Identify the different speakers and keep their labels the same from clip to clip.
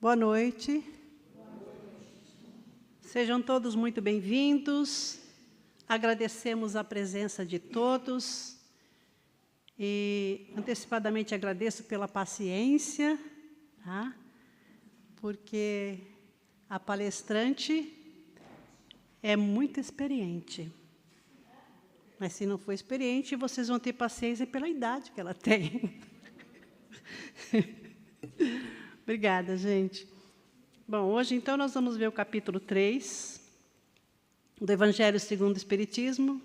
Speaker 1: Boa noite. Sejam todos muito bem-vindos. Agradecemos a presença de todos e antecipadamente agradeço pela paciência, tá? Porque a palestrante é muito experiente. Mas se não for experiente, vocês vão ter paciência pela idade que ela tem. Obrigada, gente. Bom, hoje, então, nós vamos ver o capítulo 3 do Evangelho segundo o Espiritismo.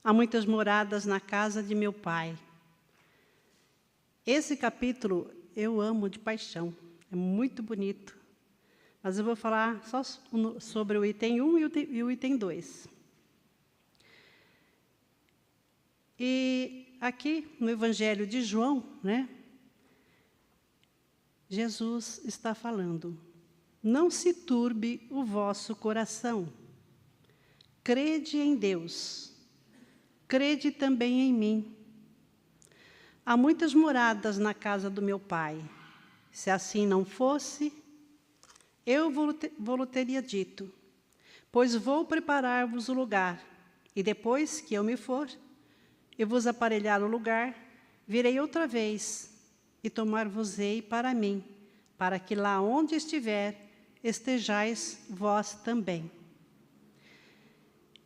Speaker 1: Há muitas moradas na casa de meu Pai. Esse capítulo eu amo de paixão. É muito bonito. Mas eu vou falar só sobre o item 1 e o item 2. E aqui, no Evangelho de João, né? Jesus está falando: não se turbe o vosso coração. Crede em Deus. Crede também em mim. Há muitas moradas na casa do meu Pai. Se assim não fosse, eu vou-lhe teria dito, pois vou preparar-vos o lugar, e depois que eu me for, eu vos aparelhar o lugar, virei outra vez, e tomar-vos-ei para mim, para que lá onde estiver, estejais vós também.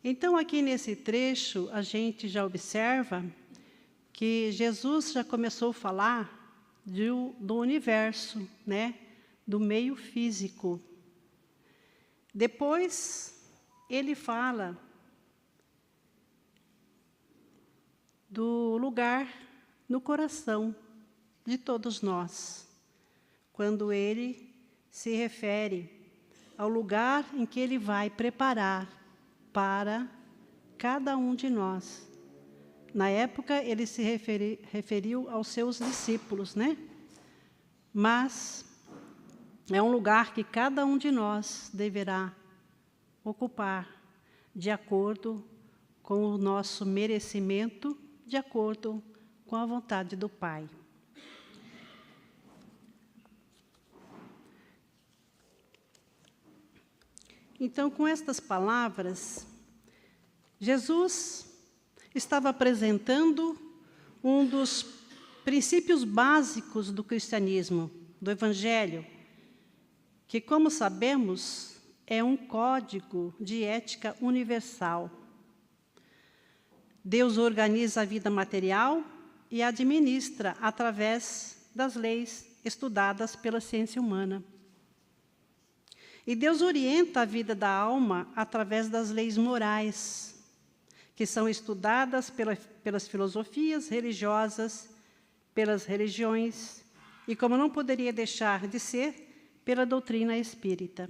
Speaker 1: Então, aqui nesse trecho, a gente já observa que Jesus já começou a falar do universo, né? Do meio físico. Depois, ele fala do lugar no coração de todos nós, quando ele se refere ao lugar em que ele vai preparar para cada um de nós. Na época, ele se referiu aos seus discípulos, né? Mas é um lugar que cada um de nós deverá ocupar, de acordo com o nosso merecimento, de acordo com a vontade do Pai. Então, com estas palavras, Jesus estava apresentando um dos princípios básicos do cristianismo, do Evangelho, que, como sabemos, é um código de ética universal. Deus organiza a vida material e administra através das leis estudadas pela ciência humana. E Deus orienta a vida da alma através das leis morais, que são estudadas pelas filosofias religiosas, pelas religiões, e, como não poderia deixar de ser, pela doutrina espírita.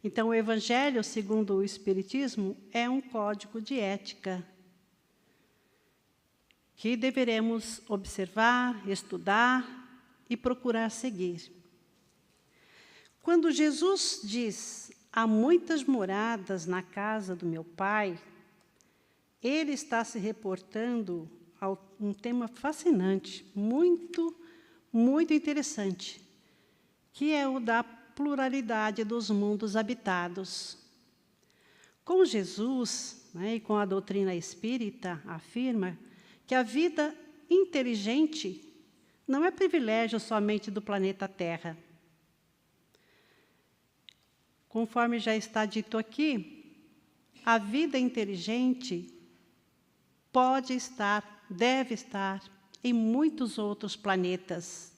Speaker 1: Então, o Evangelho, segundo o Espiritismo, é um código de ética que deveremos observar, estudar e procurar seguir. Quando Jesus diz, há muitas moradas na casa do meu Pai, ele está se reportando a um tema fascinante, muito, muito interessante, que é o da pluralidade dos mundos habitados. Com Jesus, né, e com a doutrina espírita, afirma que a vida inteligente não é privilégio somente do planeta Terra. Conforme já está dito aqui, a vida inteligente pode estar, deve estar em muitos outros planetas.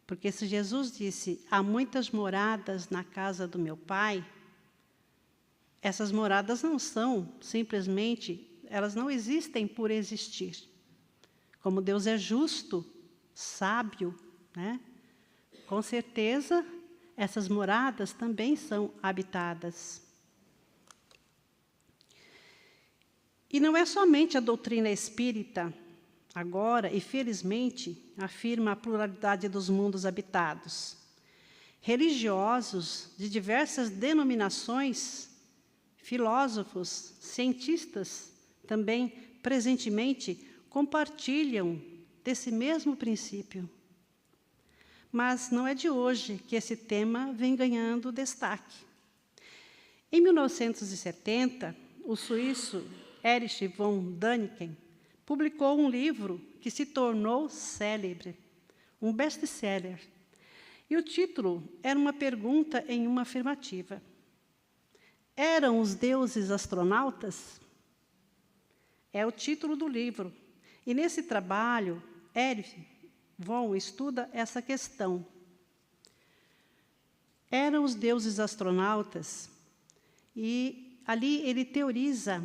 Speaker 1: Porque se Jesus disse, há muitas moradas na casa do meu Pai, essas moradas não são simplesmente, elas não existem por existir. Como Deus é justo, sábio, né? Com certeza, essas moradas também são habitadas. E não é somente a doutrina espírita, agora, e felizmente, afirma a pluralidade dos mundos habitados. Religiosos de diversas denominações, filósofos, cientistas, também, presentemente, compartilham desse mesmo princípio. mas não é de hoje que esse tema vem ganhando destaque. Em 1970, o suíço Erich von Däniken publicou um livro que se tornou célebre, um best-seller. E o título era uma pergunta em uma afirmativa. Eram os deuses astronautas? É o título do livro. E nesse trabalho, Erich von estuda essa questão. Eram os deuses astronautas? E ali ele teoriza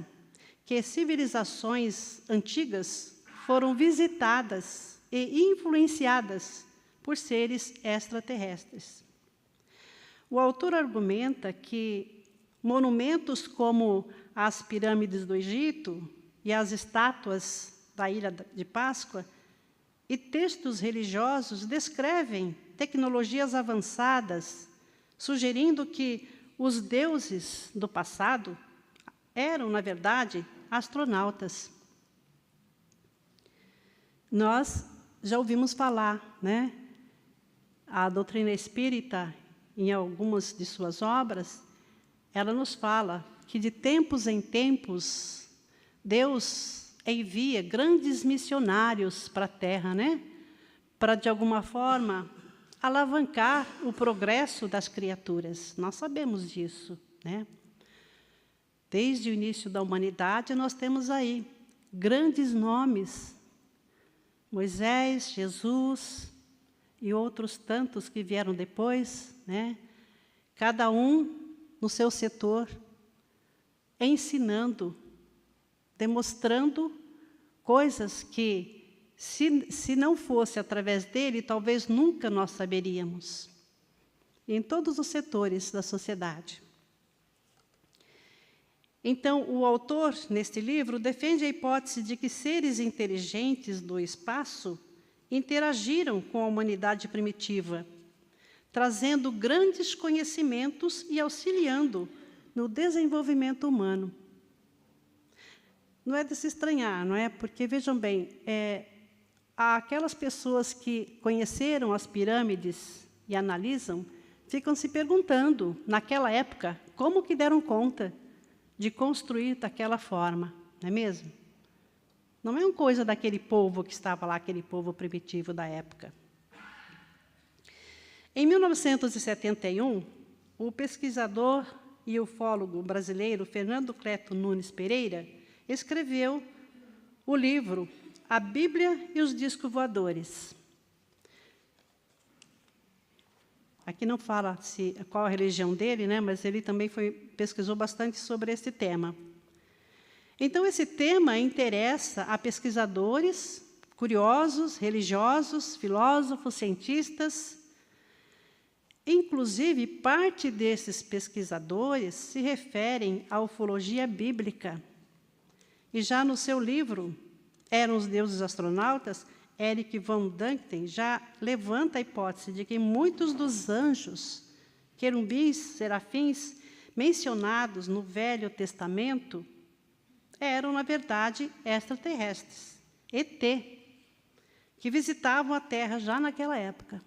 Speaker 1: que civilizações antigas foram visitadas e influenciadas por seres extraterrestres. O autor argumenta que monumentos como as pirâmides do Egito e as estátuas da Ilha de Páscoa e textos religiosos descrevem tecnologias avançadas, sugerindo que os deuses do passado eram, na verdade, astronautas. Nós já ouvimos falar, né? A doutrina espírita, em algumas de suas obras, ela nos fala que de tempos em tempos Deus envia grandes missionários para a Terra, né? Para, de alguma forma, alavancar o progresso das criaturas. Nós sabemos disso, né? Desde o início da humanidade, nós temos aí grandes nomes. Moisés, Jesus e outros tantos que vieram depois, né? Cada um no seu setor, ensinando, demonstrando coisas que, se não fosse através dele, talvez nunca nós saberíamos. Em todos os setores da sociedade. Então, o autor, neste livro, defende a hipótese de que seres inteligentes do espaço interagiram com a humanidade primitiva, trazendo grandes conhecimentos e auxiliando no desenvolvimento humano. Não é de se estranhar, não é? Porque, vejam bem, aquelas pessoas que conheceram as pirâmides e analisam, ficam se perguntando, naquela época, como que deram conta de construir daquela forma, não é mesmo? Não é uma coisa daquele povo que estava lá, aquele povo primitivo da época. Em 1971, o pesquisador e ufólogo brasileiro Fernando Cleto Nunes Pereira escreveu o livro A Bíblia e os Discos Voadores. Aqui não fala qual a religião dele, né, mas ele também pesquisou bastante sobre esse tema. Então, esse tema interessa a pesquisadores, curiosos, religiosos, filósofos, cientistas. Inclusive, parte desses pesquisadores se referem à ufologia bíblica. E já no seu livro, Eram os Deuses Astronautas, Erich von Däniken já levanta a hipótese de que muitos dos anjos, querubins, serafins, mencionados no Velho Testamento, eram, na verdade, extraterrestres, ET, que visitavam a Terra já naquela época.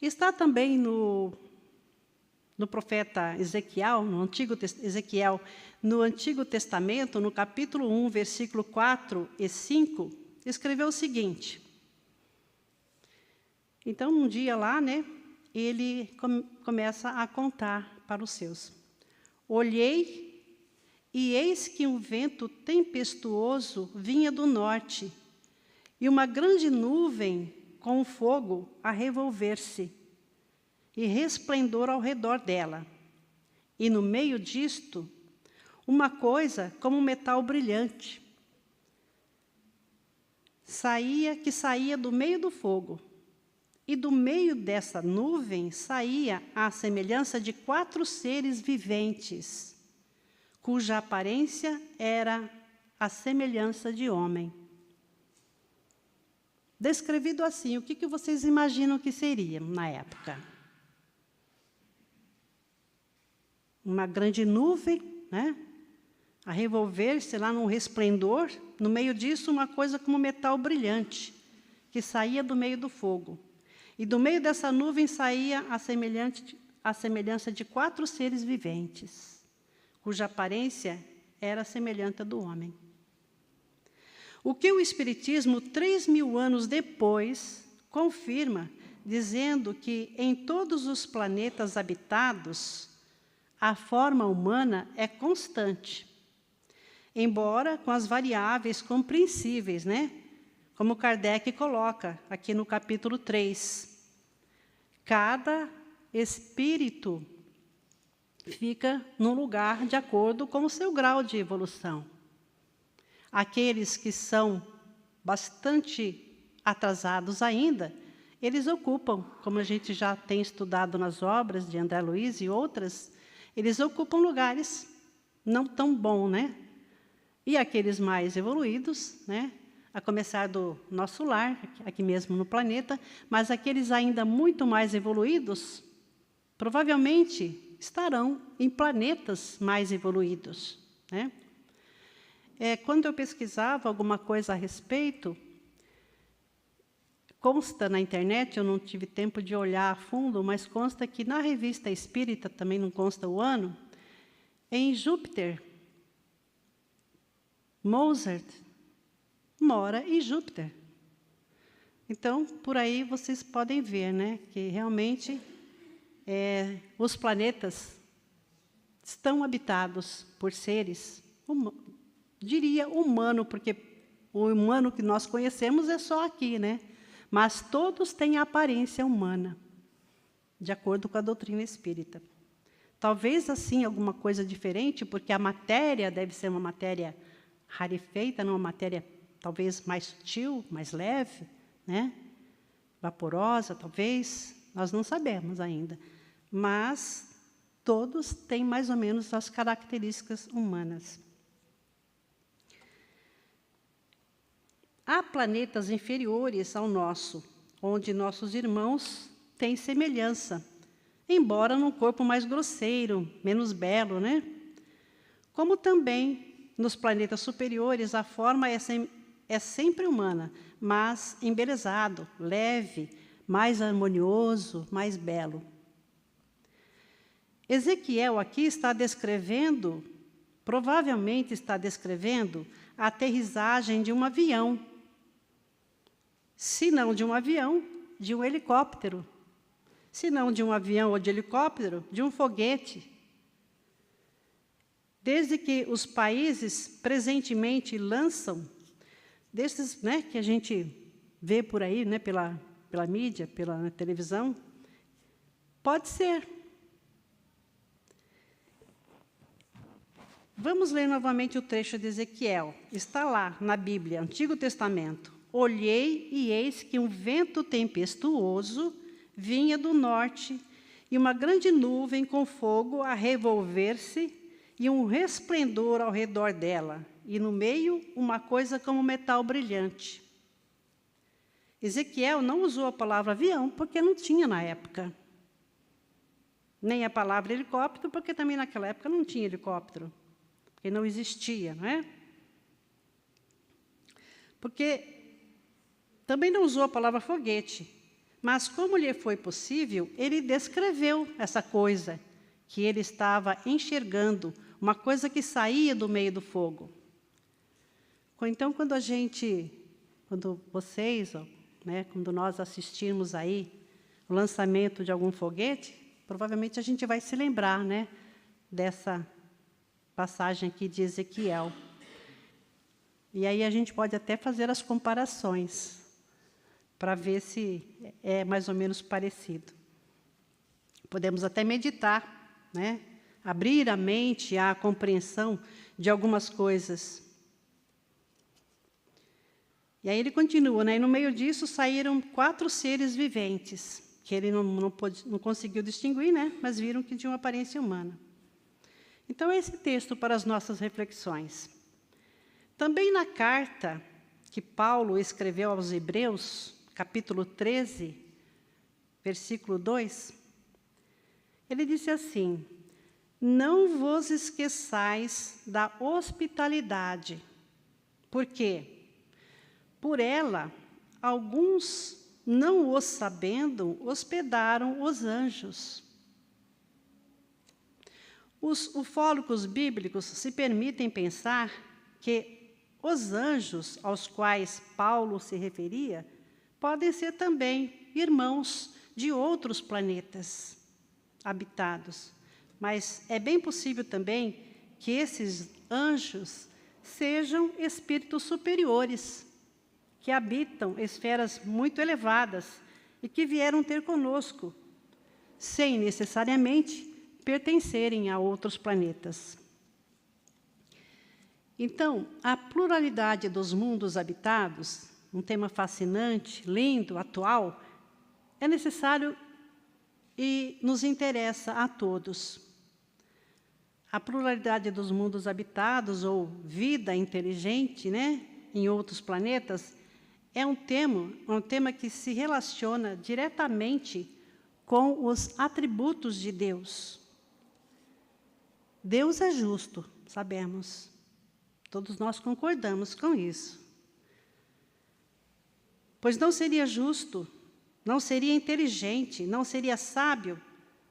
Speaker 1: Está também no profeta Ezequiel, no Antigo Testamento, no capítulo 1, versículo 4 e 5, escreveu o seguinte. Então, um dia lá, né, ele começa a contar para os seus. Olhei, e eis que um vento tempestuoso vinha do norte, e uma grande nuvem com fogo a revolver-se, e resplendor ao redor dela. E no meio disto, uma coisa como um metal brilhante, que saía do meio do fogo. E do meio dessa nuvem saía a semelhança de 4 seres viventes, cuja aparência era a semelhança de homem. Descrevido assim, o que vocês imaginam que seria na época? Uma grande nuvem, né? a revolver-se lá num resplendor, no meio disso uma coisa como metal brilhante, que saía do meio do fogo. E do meio dessa nuvem saía a semelhança de 4 seres viventes, cuja aparência era semelhante à do homem. O que o Espiritismo, 3.000 anos depois, confirma, dizendo que em todos os planetas habitados, a forma humana é constante, embora com as variáveis compreensíveis, né? Como Kardec coloca aqui no capítulo 3. Cada espírito fica num lugar de acordo com o seu grau de evolução. Aqueles que são bastante atrasados ainda, eles ocupam, como a gente já tem estudado nas obras de André Luiz e outras, eles ocupam lugares não tão bons, né? E aqueles mais evoluídos, né? A começar do nosso lar, aqui mesmo no planeta, mas aqueles ainda muito mais evoluídos, provavelmente estarão em planetas mais evoluídos, né? Quando eu pesquisava alguma coisa a respeito, consta na internet, eu não tive tempo de olhar a fundo, mas consta que na Revista Espírita, também não consta o ano, em Júpiter, Mozart mora em Júpiter. Então, por aí vocês podem ver, né, que realmente os planetas estão habitados por seres, diria humano, porque o humano que nós conhecemos é só aqui, né? Mas todos têm a aparência humana, de acordo com a doutrina espírita. Talvez, assim, alguma coisa diferente, porque a matéria deve ser uma matéria rarefeita, não uma matéria talvez mais sutil, mais leve, né? Vaporosa, talvez, nós não sabemos ainda. Mas todos têm mais ou menos as características humanas. Há planetas inferiores ao nosso, onde nossos irmãos têm semelhança, embora num corpo mais grosseiro, menos belo, né? Como também nos planetas superiores, a forma é sempre humana, mas embelezado, leve, mais harmonioso, mais belo. Ezequiel aqui está descrevendo, provavelmente está descrevendo, a aterrissagem de um avião. Se não de um avião, de um helicóptero. Se não de um avião ou de helicóptero, de um foguete. Desde que os países presentemente lançam, desses, né, que a gente vê por aí, né, pela mídia, pela televisão, pode ser. Vamos ler novamente o trecho de Ezequiel. Está lá na Bíblia, Antigo Testamento. Olhei e eis que um vento tempestuoso vinha do norte e uma grande nuvem com fogo a revolver-se e um resplendor ao redor dela, e no meio uma coisa como metal brilhante. Ezequiel não usou a palavra avião, porque não tinha na época. Nem a palavra helicóptero, porque também naquela época não tinha helicóptero, porque não existia, não é? Porque também não usou a palavra foguete, mas como lhe foi possível, ele descreveu essa coisa que ele estava enxergando, uma coisa que saía do meio do fogo. Então, quando vocês, né, quando nós assistirmos aí o lançamento de algum foguete, provavelmente a gente vai se lembrar, né, dessa passagem aqui de Ezequiel. E aí a gente pode até fazer as comparações, para ver se é mais ou menos parecido. Podemos até meditar, né? Abrir a mente à compreensão de algumas coisas. E aí ele continua, né? E no meio disso saíram 4 seres viventes, que ele não conseguiu distinguir, né? Mas viram que tinham aparência humana. Então, esse texto para as nossas reflexões. Também na carta que Paulo escreveu aos Hebreus, capítulo 13, versículo 2, ele disse assim: não vos esqueçais da hospitalidade, porque por ela alguns, não os sabendo, hospedaram os anjos. Os ufólogos bíblicos se permitem pensar que os anjos aos quais Paulo se referia podem ser também irmãos de outros planetas habitados. Mas é bem possível também que esses anjos sejam espíritos superiores, que habitam esferas muito elevadas e que vieram ter conosco, sem necessariamente pertencerem a outros planetas. Então, a pluralidade dos mundos habitados, um tema fascinante, lindo, atual, é necessário e nos interessa a todos. A pluralidade dos mundos habitados, ou vida inteligente, né, em outros planetas, é um tema que se relaciona diretamente com os atributos de Deus. Deus é justo, sabemos. Todos nós concordamos com isso. Pois não seria justo, não seria inteligente, não seria sábio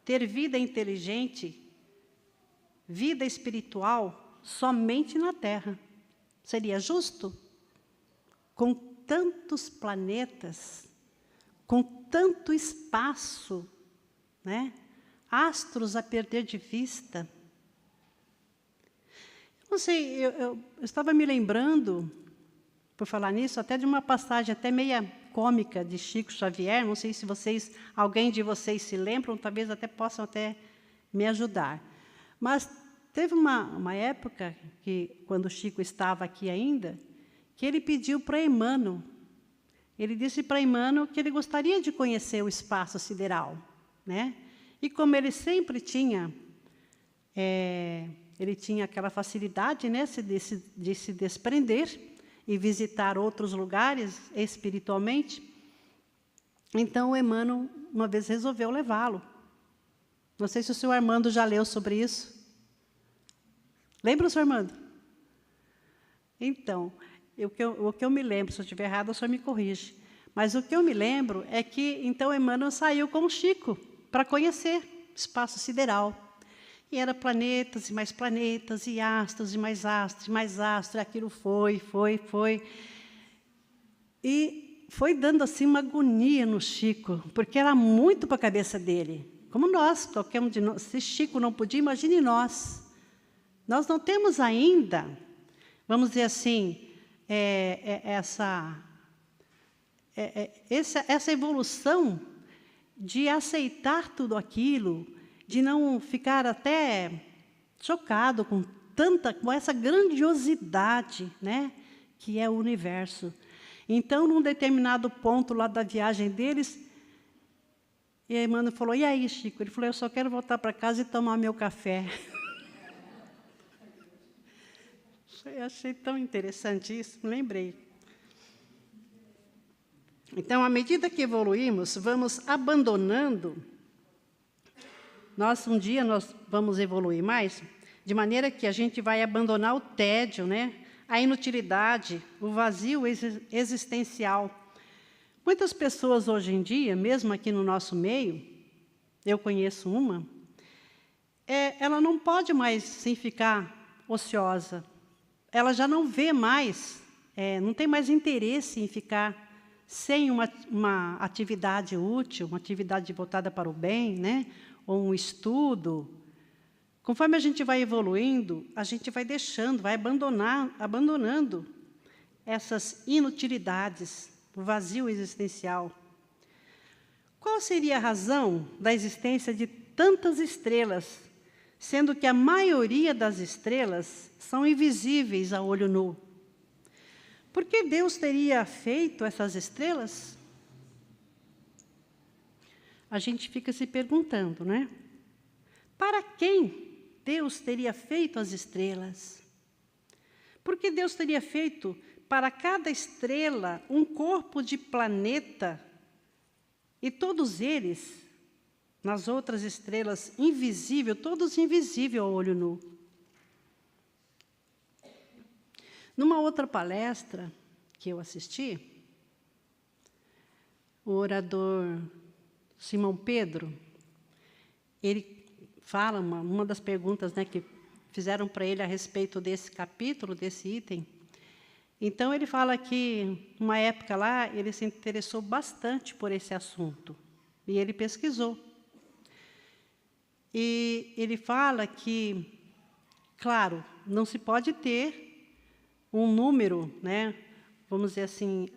Speaker 1: ter vida inteligente, vida espiritual, somente na Terra. Seria justo? Com tantos planetas, com tanto espaço, né? Astros a perder de vista. Não sei, eu estava me lembrando, por falar nisso, até de uma passagem até meia cômica de Chico Xavier. Não sei se alguém de vocês se lembram, talvez até possam até me ajudar. Mas teve uma época, quando Chico estava aqui ainda, que ele pediu para Emmanuel. Ele disse para Emmanuel que ele gostaria de conhecer o espaço sideral, né? E como ele sempre tinha, ele tinha aquela facilidade, né, de se desprender e visitar outros lugares espiritualmente. Então, o Emmanuel, uma vez, resolveu levá-lo. Não sei se o senhor Armando já leu sobre isso. Lembra, senhor Armando? Então, o que eu me lembro, se eu estiver errado, o senhor me corrige. Mas o que eu me lembro é que, então, Emmanuel saiu com o Chico para conhecer o espaço sideral. E era planetas, e astros, e mais astros, e mais astros. E aquilo foi. E foi dando, assim, uma agonia no Chico, porque era muito para a cabeça dele. Como nós, qualquer um de nós. Se Chico não podia, imagine nós. Nós não temos ainda, vamos dizer assim, essa evolução de aceitar tudo aquilo, de não ficar até chocado com essa grandiosidade, né, que é o universo. Então, num determinado ponto lá da viagem deles, e a Emmanuel falou: e aí, Chico? Ele falou: eu só quero voltar para casa e tomar meu café. Eu achei tão interessante isso, me lembrei. Então, à medida que evoluímos, vamos abandonando. Um dia nós vamos evoluir mais, de maneira que a gente vai abandonar o tédio, né? A inutilidade, o vazio existencial. Muitas pessoas hoje em dia, mesmo aqui no nosso meio, eu conheço uma, ela não pode mais sim, ficar ociosa. Ela já não vê mais, não tem mais interesse em ficar sem uma atividade útil, uma atividade voltada para o bem, né? Ou um estudo. Conforme a gente vai evoluindo, a gente vai deixando, vai abandonando essas inutilidades, o vazio existencial. Qual seria a razão da existência de tantas estrelas, sendo que a maioria das estrelas são invisíveis a olho nu? Por que Deus teria feito essas estrelas? A gente fica se perguntando, né? Para quem Deus teria feito as estrelas? Por que Deus teria feito para cada estrela um corpo de planeta e todos eles, nas outras estrelas, invisível, todos invisíveis ao olho nu. Numa outra palestra que eu assisti, o orador Simão Pedro, ele fala, uma das perguntas, né, que fizeram para ele a respeito desse capítulo, desse item. Então, ele fala que, uma época lá, ele se interessou bastante por esse assunto. E ele pesquisou. E ele fala que, claro, não se pode ter um número, né, vamos dizer assim,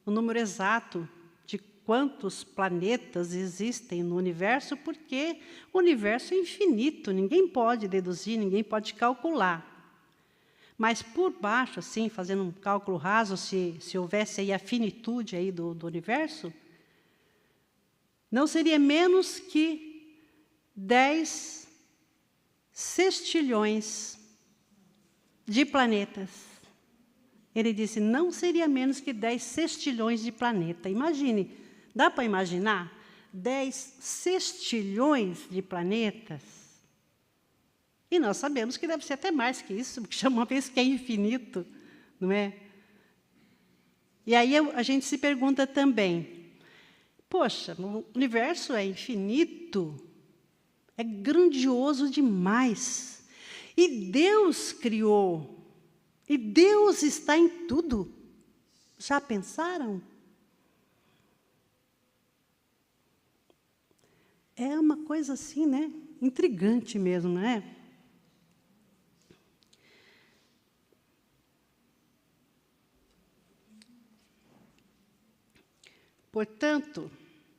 Speaker 1: um número exato de quantos planetas existem no universo, porque o universo é infinito, ninguém pode deduzir, ninguém pode calcular. Mas por baixo, assim, fazendo um cálculo raso, se houvesse aí a finitude aí do universo, não seria menos que 10 sextilhões de planetas. Ele disse, não seria menos que 10 sextilhões de planetas. Imagine, dá para imaginar? 10 sextilhões de planetas. E nós sabemos que deve ser até mais que isso, porque chama uma vez que é infinito, não é? E aí a gente se pergunta também, poxa, o universo é infinito, é grandioso demais. E Deus criou, e Deus está em tudo. Já pensaram? É uma coisa assim, né? Intrigante mesmo, não é? Portanto,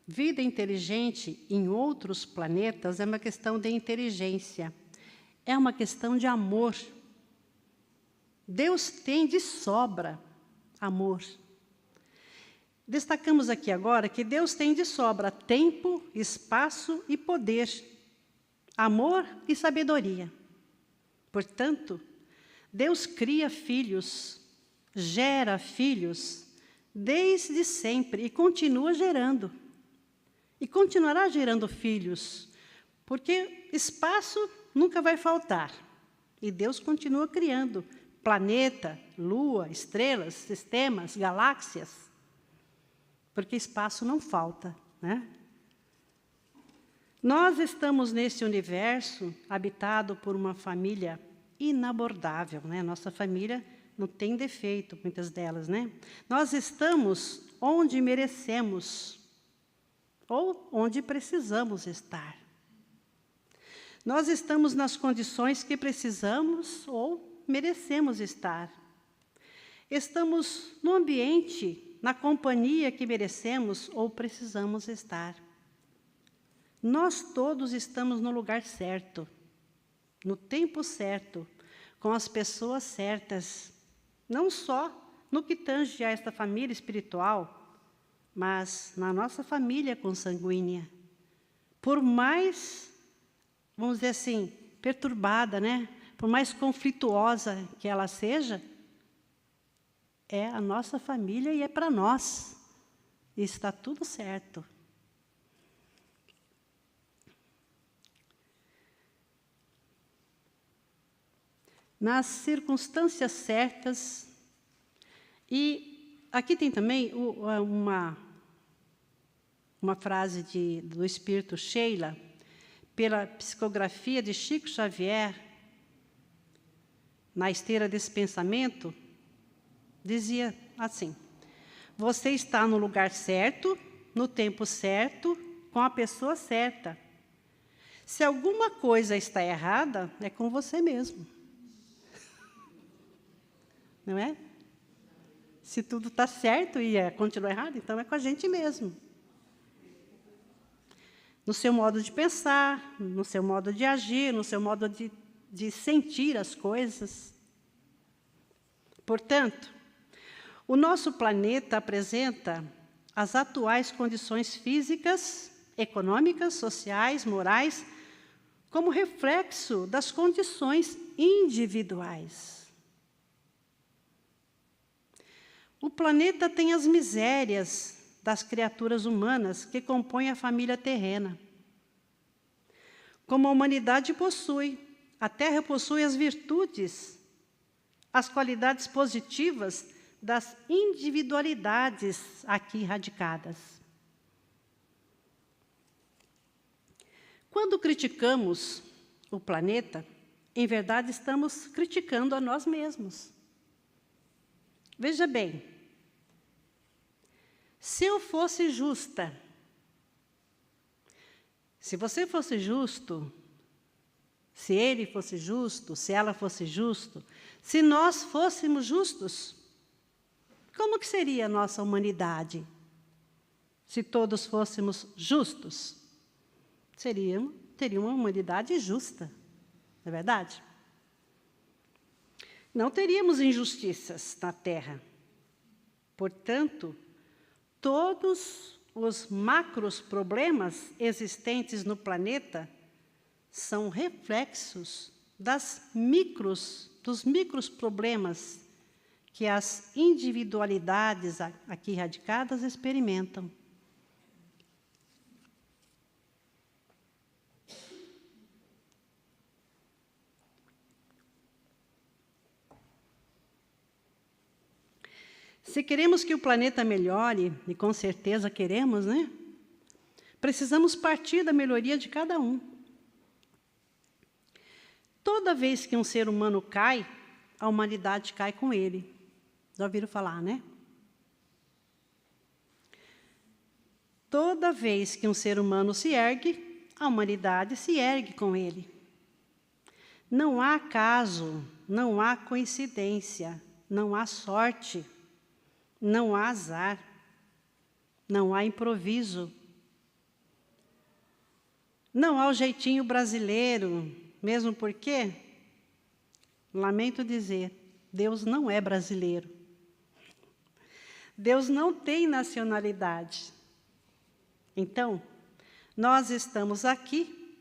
Speaker 1: vida inteligente em outros planetas é uma questão de inteligência, é uma questão de amor. Deus tem de sobra amor. Destacamos aqui agora que Deus tem de sobra tempo, espaço e poder, amor e sabedoria. Portanto, Deus cria filhos, gera filhos, desde sempre, e continua gerando. E continuará gerando filhos, porque espaço nunca vai faltar. E Deus continua criando planeta, lua, estrelas, sistemas, galáxias, porque espaço não falta, né? Nós estamos nesse universo habitado por uma família inabordável, né? Nossa família não tem defeito, muitas delas, né? Nós estamos onde merecemos, ou onde precisamos estar. Nós estamos nas condições que precisamos ou merecemos estar. Estamos no ambiente, na companhia que merecemos ou precisamos estar. Nós todos estamos no lugar certo, no tempo certo, com as pessoas certas, não só no que tange a esta família espiritual, mas na nossa família consanguínea. Por mais, vamos dizer assim, perturbada, né? Por mais conflituosa que ela seja, é a nossa família e é para nós. E está tudo certo. Nas circunstâncias certas. E aqui tem também uma frase do Espírito Sheila, pela psicografia de Chico Xavier, na esteira desse pensamento, dizia assim: você está no lugar certo, no tempo certo, com a pessoa certa. Se alguma coisa está errada, é com você mesmo. Não é? Se tudo está certo e continua errado, então é com a gente mesmo. No seu modo de pensar, no seu modo de agir, no seu modo de sentir as coisas. Portanto, o nosso planeta apresenta as atuais condições físicas, econômicas, sociais, morais, como reflexo das condições individuais. O planeta tem as misérias das criaturas humanas que compõem a família terrena. como a humanidade possui. A Terra possui as virtudes, as qualidades positivas das individualidades aqui radicadas. Quando criticamos o planeta, em verdade estamos criticando a nós mesmos. Veja bem, se eu fosse justa, se você fosse justo, se ele fosse justo, se ela fosse justo, se nós fôssemos justos, como que seria a nossa humanidade? Se todos fôssemos justos, teria uma humanidade justa, não é verdade? Não teríamos injustiças na Terra. Portanto, todos os macros problemas existentes no planeta são reflexos dos micros problemas que as individualidades aqui radicadas experimentam. Se queremos que o planeta melhore, e com certeza queremos, né? Precisamos partir da melhoria de cada um. Toda vez que um ser humano cai, a humanidade cai com ele. Já ouviram falar, né? Toda vez que um ser humano se ergue, a humanidade se ergue com ele. Não há acaso, não há coincidência, não há sorte, não há azar, não há improviso. Não há o jeitinho brasileiro, mesmo porque, lamento dizer, Deus não é brasileiro. Deus não tem nacionalidade. Então, nós estamos aqui,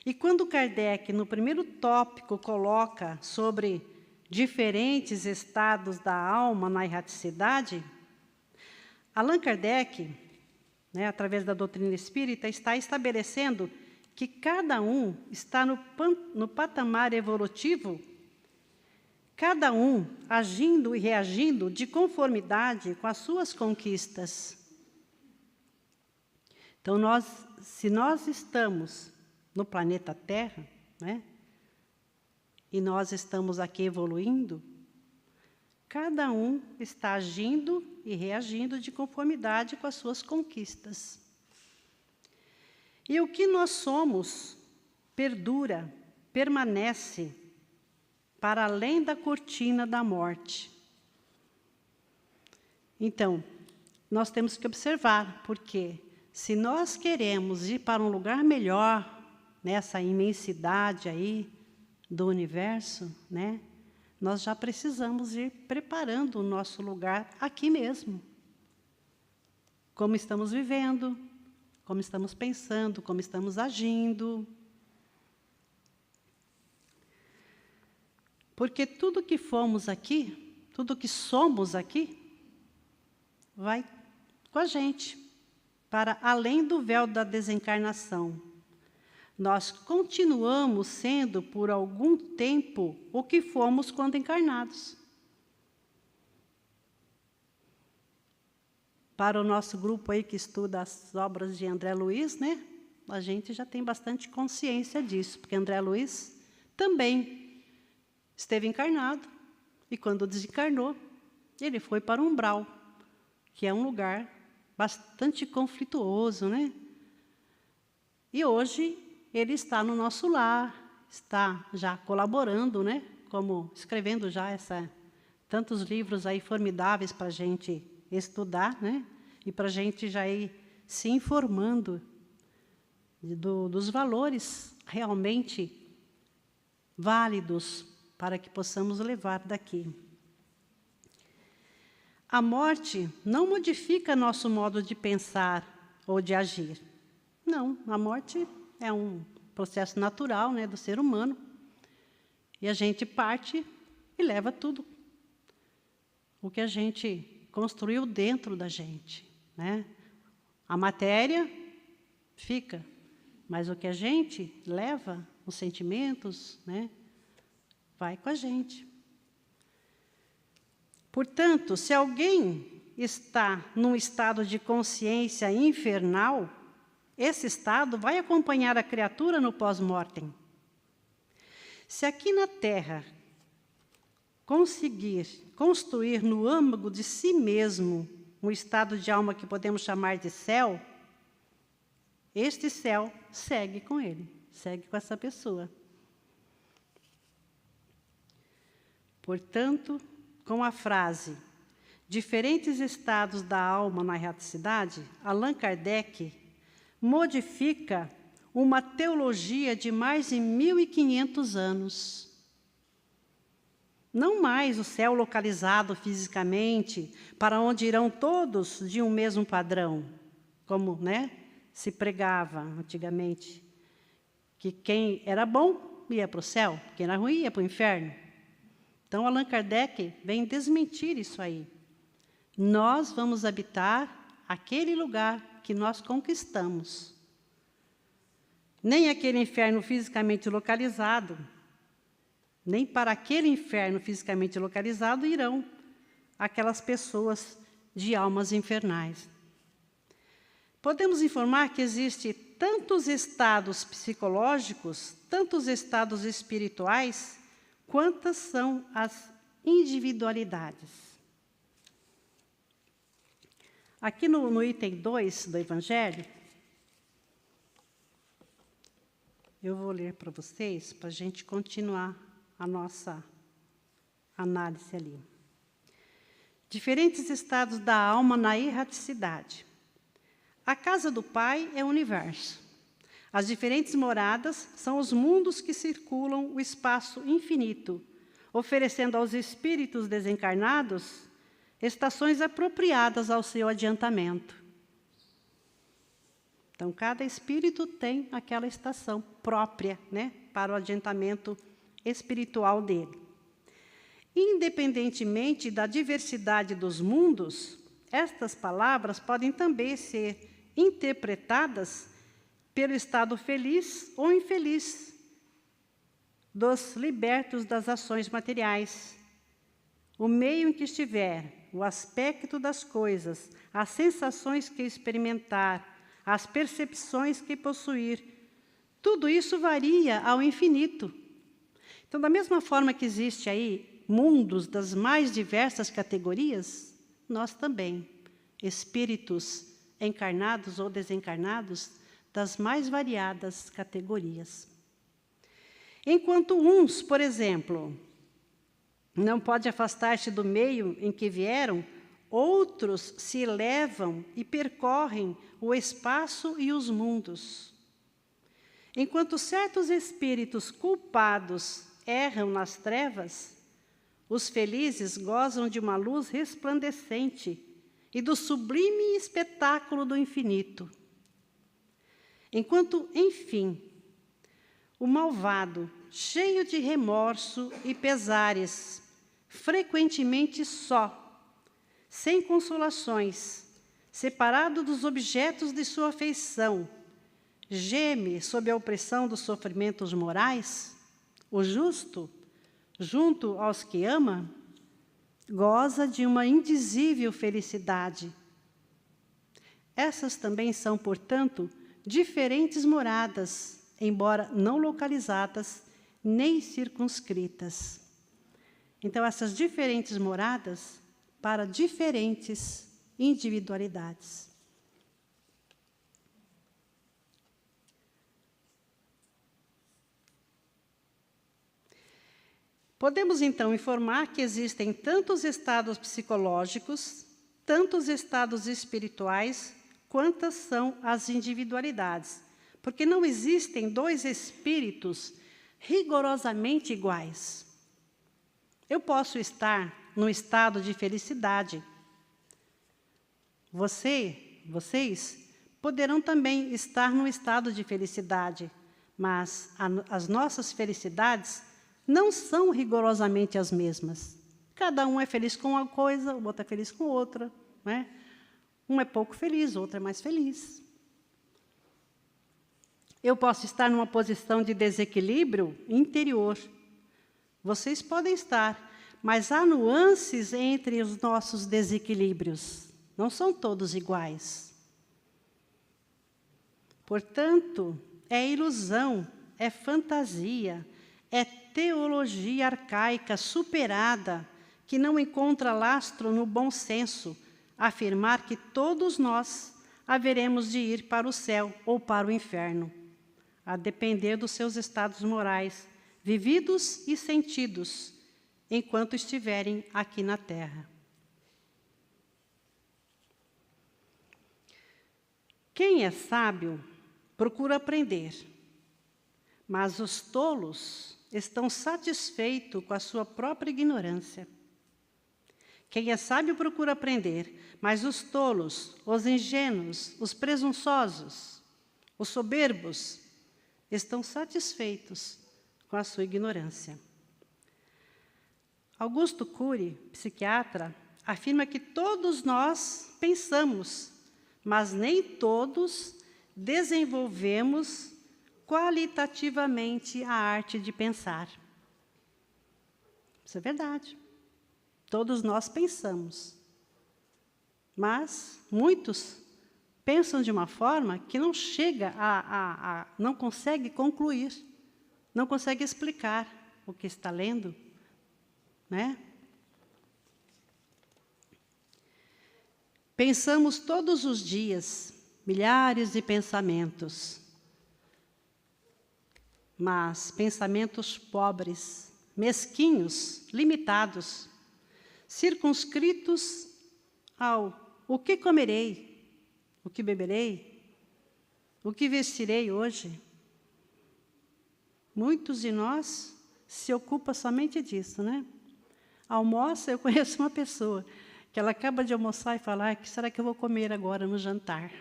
Speaker 1: e quando Kardec, no primeiro tópico, coloca sobre diferentes estados da alma na erraticidade, Allan Kardec, através da doutrina espírita, está estabelecendo que cada um está no patamar evolutivo, cada um agindo e reagindo de conformidade com as suas conquistas. Então, se nós estamos no planeta Terra, e nós estamos aqui evoluindo, cada um está agindo e reagindo de conformidade com as suas conquistas. E o que nós somos perdura, permanece para além da cortina da morte. Então, nós temos que observar, porque se nós queremos ir para um lugar melhor, nessa imensidade aí do universo, nós já precisamos ir preparando o nosso lugar aqui mesmo. Como estamos vivendo, como estamos pensando, como estamos agindo. Porque tudo que fomos aqui, tudo que somos aqui, vai com a gente, para além do véu da desencarnação. Nós continuamos sendo, por algum tempo, o que fomos quando encarnados. Para o nosso grupo aí que estuda as obras de André Luiz, a gente já tem bastante consciência disso, porque André Luiz também esteve encarnado, e quando desencarnou, ele foi para o umbral, que é um lugar bastante conflituoso, E hoje ele está no nosso lar, está já colaborando, como escrevendo já tantos livros aí formidáveis para a gente estudar, e para a gente já ir se informando dos valores realmente válidos para que possamos levar daqui. A morte não modifica nosso modo de pensar ou de agir. Não, a morte é um processo natural, do ser humano. E a gente parte e leva tudo o que a gente construiu dentro da gente, A matéria fica, mas o que a gente leva, os sentimentos, né, vai com a gente. Portanto, se alguém está num estado de consciência infernal, esse estado vai acompanhar a criatura no pós-mortem. Se aqui na Terra conseguir construir no âmago de si mesmo um estado de alma que podemos chamar de céu, este céu segue com ele, segue com essa pessoa. Portanto, com a frase diferentes estados da alma na erraticidade, Allan Kardec modifica uma teologia de mais de 1.500 anos. Não mais o céu localizado fisicamente, para onde irão todos de um mesmo padrão, como, né, se pregava antigamente, que quem era bom ia para o céu, quem era ruim ia para o inferno. Então, Allan Kardec vem desmentir isso aí. Nós vamos habitar aquele lugar que nós conquistamos. Nem aquele inferno fisicamente localizado, nem para aquele inferno fisicamente localizado irão aquelas pessoas de almas infernais. Podemos informar que existem tantos estados psicológicos, tantos estados espirituais, quantas são as individualidades. Aqui no item 2 do Evangelho, eu vou ler para vocês, para a gente continuar a nossa análise ali. Diferentes estados da alma na erraticidade. A casa do Pai é o universo. As diferentes moradas são os mundos que circulam o espaço infinito, oferecendo aos espíritos desencarnados estações apropriadas ao seu adiantamento. Então, cada espírito tem aquela estação própria, né, para o adiantamento espiritual dele. Independentemente da diversidade dos mundos, estas palavras podem também ser interpretadas pelo estado feliz ou infeliz dos libertos das ações materiais. O meio em que estiver, o aspecto das coisas, as sensações que experimentar, as percepções que possuir, tudo isso varia ao infinito. Então, da mesma forma que existe aí mundos das mais diversas categorias, nós também, espíritos encarnados ou desencarnados, das mais variadas categorias. Enquanto uns, por exemplo, não podem afastar-se do meio em que vieram, outros se elevam e percorrem o espaço e os mundos. Enquanto certos espíritos culpados erram nas trevas, os felizes gozam de uma luz resplandecente e do sublime espetáculo do infinito. Enquanto, enfim, o malvado, cheio de remorso e pesares, frequentemente só, sem consolações, separado dos objetos de sua afeição, geme sob a opressão dos sofrimentos morais, o justo, junto aos que ama, goza de uma indizível felicidade. Essas também são, portanto, diferentes moradas, embora não localizadas nem circunscritas. Então, essas diferentes moradas para diferentes individualidades. Podemos, então, informar que existem tantos estados psicológicos, tantos estados espirituais, quantas são as individualidades, porque não existem dois espíritos rigorosamente iguais. Eu posso estar num estado de felicidade. Vocês poderão também estar num estado de felicidade, mas as nossas felicidades não são rigorosamente as mesmas. Cada um é feliz com uma coisa, o outro é feliz com outra, né? Um é pouco feliz, o outro é mais feliz. Eu posso estar numa posição de desequilíbrio interior. Vocês podem estar, mas há nuances entre os nossos desequilíbrios. Não são todos iguais. Portanto, é ilusão, é fantasia, é teologia arcaica superada, que não encontra lastro no bom senso, afirmar que todos nós haveremos de ir para o céu ou para o inferno, a depender dos seus estados morais, vividos e sentidos, enquanto estiverem aqui na terra. Quem é sábio procura aprender, mas os tolos estão satisfeitos com a sua própria ignorância. Quem é sábio procura aprender, mas os tolos, os ingênuos, os presunçosos, os soberbos, estão satisfeitos com a sua ignorância. Augusto Cury, psiquiatra, afirma que todos nós pensamos, mas nem todos desenvolvemos qualitativamente a arte de pensar. Isso é verdade. Todos nós pensamos, mas muitos pensam de uma forma que não chega não consegue concluir, não consegue explicar o que está lendo, né? Pensamos todos os dias, milhares de pensamentos, mas pensamentos pobres, mesquinhos, limitados, circunscritos ao o que comerei, o que beberei, o que vestirei hoje. Muitos de nós se ocupam somente disso, né? Almoça, eu conheço uma pessoa que ela acaba de almoçar e fala: o que será que eu vou comer agora no jantar?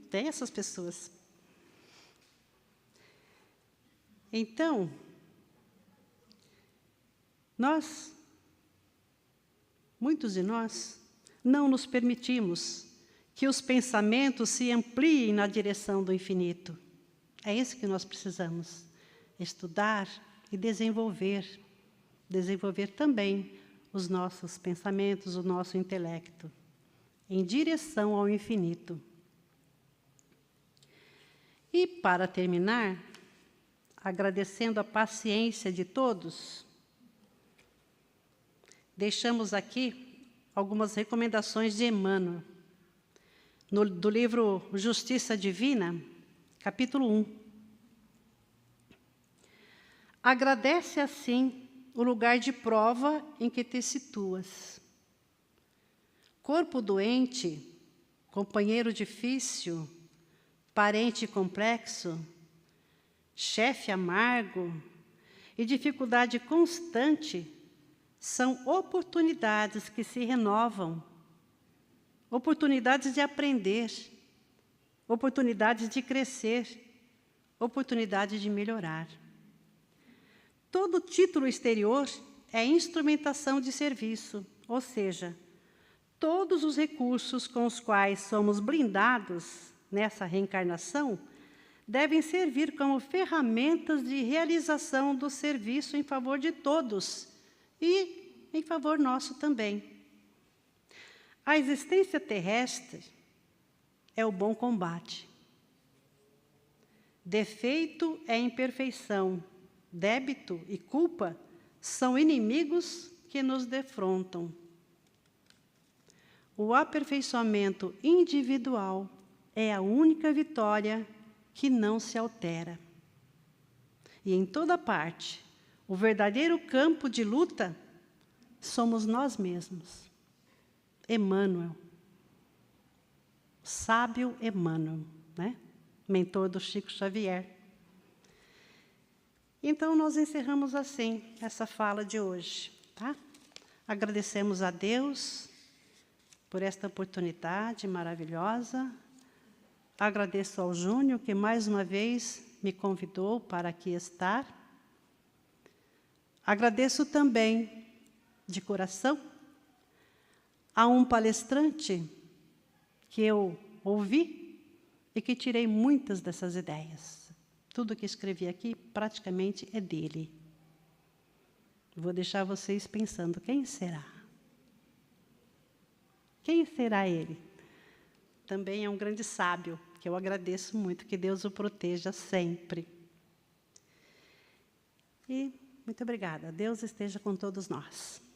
Speaker 1: Tem essas pessoas. Então, muitos de nós, não nos permitimos que os pensamentos se ampliem na direção do infinito. É isso que nós precisamos, estudar e desenvolver também os nossos pensamentos, o nosso intelecto, em direção ao infinito. E, para terminar, agradecendo a paciência de todos, deixamos aqui algumas recomendações de Emmanuel, do livro Justiça Divina, capítulo 1. Agradece, assim, o lugar de prova em que te situas. Corpo doente, companheiro difícil, parente complexo, chefe amargo e dificuldade constante são oportunidades que se renovam, oportunidades de aprender, oportunidades de crescer, oportunidades de melhorar. Todo título exterior é instrumentação de serviço, ou seja, todos os recursos com os quais somos blindados nessa reencarnação devem servir como ferramentas de realização do serviço em favor de todos e em favor nosso também. A existência terrestre é o bom combate. Defeito é imperfeição, débito e culpa são inimigos que nos defrontam. O aperfeiçoamento individual é a única vitória que não se altera. E em toda parte, o verdadeiro campo de luta somos nós mesmos. Emmanuel, sábio Emmanuel, né? Mentor do Chico Xavier. Então, nós encerramos assim essa fala de hoje, tá? Agradecemos a Deus por esta oportunidade maravilhosa. Agradeço ao Júnior, que mais uma vez me convidou para aqui estar. Agradeço também, de coração, a um palestrante que eu ouvi e que tirei muitas dessas ideias. Tudo que escrevi aqui praticamente é dele. Vou deixar vocês pensando, quem será? Quem será ele? Também é um grande sábio, que eu agradeço muito, que Deus o proteja sempre. E muito obrigada. Deus esteja com todos nós.